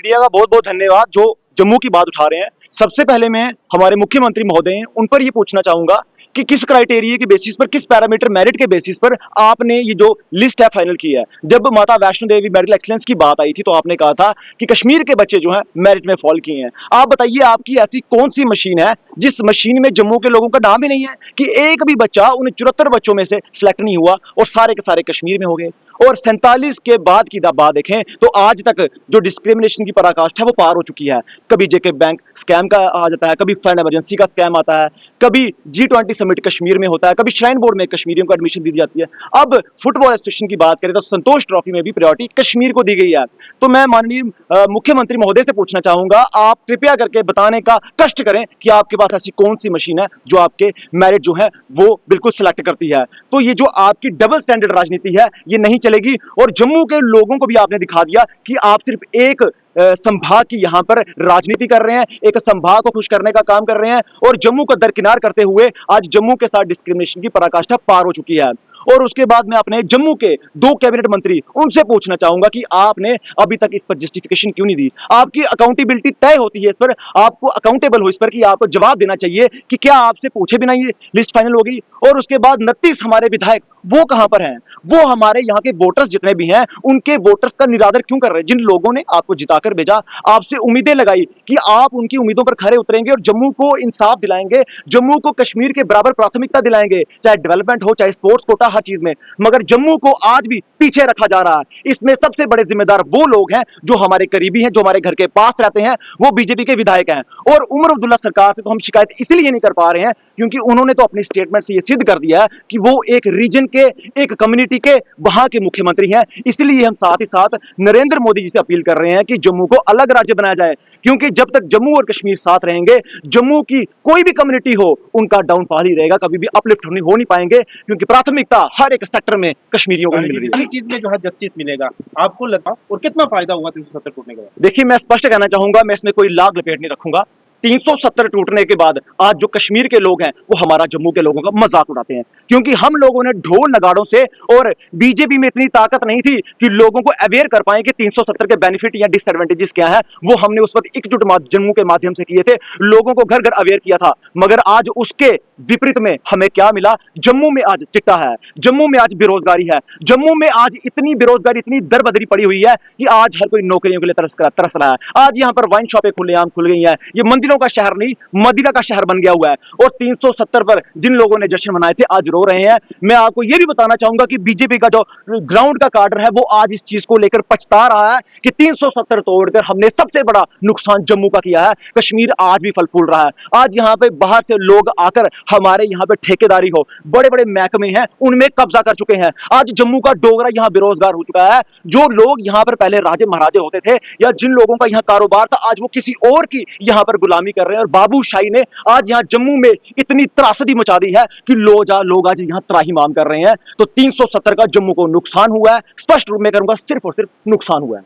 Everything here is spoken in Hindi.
मीडिया का बहुत बहुत धन्यवाद जो जम्मू की बात उठा रहे हैं। सबसे पहले मैं हमारे मुख्यमंत्री महोदय हैं उन पर ये पूछना चाहूंगा कि किस क्राइटेरिया के बेसिस पर, किस पैरामीटर मेरिट के बेसिस पर आपने ये जो लिस्ट है फाइनल की है। जब माता वैष्णो देवी मेडिकल एक्सीलेंस की बात आई थी तो आपने कहा था कि कश्मीर के बच्चे जो हैं मेरिट में फॉल किए हैं। आप बताइए आपकी ऐसी कौन सी मशीन है जिस मशीन में जम्मू के लोगों का नाम ही नहीं है, कि एक भी बच्चा उन 74 बच्चों में से सिलेक्ट नहीं हुआ और सारे के सारे कश्मीर में हो गए। और 47 के बाद की बात देखें तो आज तक जो डिस्क्रिमिनेशन की पराकाष्ठा है वो पार हो चुकी है। कभी जेके बैंक स्कैम का आ जाता है, कभी फंड इमरजेंसी का स्कैम आता है, कभी G20 समिट कश्मीर में होता है, कभी श्राइन बोर्ड में कश्मीरियों को एडमिशन दी जाती है। अब फुटबॉल एसोसिएशन की बात करें तो संतोष ट्रॉफी में भी प्रायोरिटी कश्मीर को दी गई है। तो मैं माननीय मुख्यमंत्री महोदय से पूछना चाहूंगा, आप कृपया करके बताने का कष्ट करें कि आपके पास ऐसी कौन सी मशीन है जो आपके मेरिट जो है वो बिल्कुल सिलेक्ट करती है। तो ये जो आपकी डबल स्टैंडर्ड राजनीति है ये नहीं चलेगी। और जम्मू के लोगों को भी आपने दिखा दिया कि आप सिर्फ एक संभाग की यहां पर राजनीति कर रहे हैं, एक संभाग को खुश करने का काम कर रहे हैं और जम्मू को दरकिनार करते हुए आज जम्मू के साथ डिस्क्रिमिनेशन की पराकाष्ठा पार हो चुकी है। और उसके बाद मैं अपने जम्मू के 2 कैबिनेट मंत्री उनसे पूछना चाहूंगा कि आपने अभी तक इस पर जस्टिफिकेशन क्यों नहीं दी। आपकी अकाउंटेबिलिटी तय होती है इस पर, आपको अकाउंटेबल हो इस पर कि आपको जवाब देना चाहिए कि क्या आपसे पूछे बिना ये लिस्ट फाइनल हो गई। और उसके बाद 29 हमारे विधायक वो कहां पर हैं, वो हमारे यहाँ के वोटर्स जितने भी हैं उनके वोटर्स का निरादर क्यों कर रहे हैं। जिन लोगों ने आपको जिताकर भेजा, आपसे उम्मीदें लगाई कि आप उनकी उम्मीदों पर खरे उतरेंगे और जम्मू को इंसाफ दिलाएंगे, जम्मू को कश्मीर के बराबर प्राथमिकता दिलाएंगे, चाहे डेवलपमेंट हो चाहे स्पोर्ट्स कोटा, हर चीज में। मगर जम्मू को आज भी पीछे रखा जा रहा है। इसमें सबसे बड़े जिम्मेदार वो लोग हैं जो हमारे करीबी हैं, जो हमारे घर के पास रहते हैं, वो बीजेपी के विधायक हैं। और उमर अब्दुल्ला सरकार से तो हम शिकायत इसलिए नहीं कर पा रहे हैं क्योंकि उन्होंने तो अपनी स्टेटमेंट से ये सिद्ध कर दिया है कि वो एक रीजन के, एक कम्युनिटी के वहां के मुख्यमंत्री हैं। इसलिए हम साथ ही साथ नरेंद्र मोदी जी से अपील कर रहे हैं कि जम्मू को अलग राज्य बनाया जाए, क्योंकि जब तक जम्मू और कश्मीर साथ रहेंगे, जम्मू की कोई भी कम्युनिटी हो उनका डाउनफॉल ही रहेगा, कभी भी अपलिफ्ट हो नहीं पाएंगे, क्योंकि प्राथमिकता हर एक सेक्टर में कश्मीरियों को मिल रही है। चीज में जो है जस्टिस मिलेगा आपको लगा, और कितना फायदा हुआ 370 टूटने के बाद? देखिए, मैं स्पष्ट कहना चाहूंगा, मैं इसमें कोई लाग लपेट नहीं रखूंगा। 370 टूटने के बाद आज जो कश्मीर के लोग हैं वो हमारा जम्मू के लोगों का मजाक उड़ाते हैं, क्योंकि हम लोगों ने ढोल नगाड़ों से, और बीजेपी में इतनी ताकत नहीं थी कि लोगों को अवेयर कर पाए कि 370 के बेनिफिट या डिसएडवांटेजेस क्या है। वो हमने उस वक्त एकजुट जम्मू के माध्यम से किए थे, लोगों को घर घर अवेयर किया था। मगर आज उसके विपरीत में हमें क्या मिला? जम्मू में आज चिट्टा है, जम्मू में आज बेरोजगारी है, जम्मू में आज इतनी बेरोजगारी, इतनी दरबदरी पड़ी हुई है कि आज हर कोई नौकरियों के लिए तरस रहा है। आज यहाँ पर वाइन शॉपें खुलेआम खुल गई हैं, ये मंदिरों का शहर नहीं मदीना का शहर बन गया हुआ है। और 370 पर जिन लोगों ने जश्न मनाए थे आज रो रहे हैं। मैं आपको यह भी बताना चाहूंगा कि बीजेपी का जो ग्राउंड का काडर है वो आज इस चीज को लेकर पछता रहा है कि 370 तोड़कर हमने सबसे बड़ा नुकसान जम्मू का किया है। कश्मीर आज भी फल फूल रहा है। आज यहाँ पे बाहर से लोग आकर हमारे यहाँ पे ठेकेदारी हो, बड़े बड़े महकमे हैं उनमें कब्जा कर चुके हैं। आज जम्मू का डोगरा यहाँ बेरोजगार हो चुका है। जो लोग यहाँ पर पहले राजे महाराजे होते थे या जिन लोगों का यहाँ कारोबार था, आज वो किसी और की यहाँ पर गुलामी कर रहे हैं। और बाबूशाही ने आज यहाँ जम्मू में इतनी त्रासदी मचा दी है कि लोग आज यहाँ त्राहिमाम कर रहे हैं। तो 370 का जम्मू को नुकसान हुआ है, स्पष्ट रूप में करूंगा, सिर्फ और सिर्फ नुकसान हुआ है।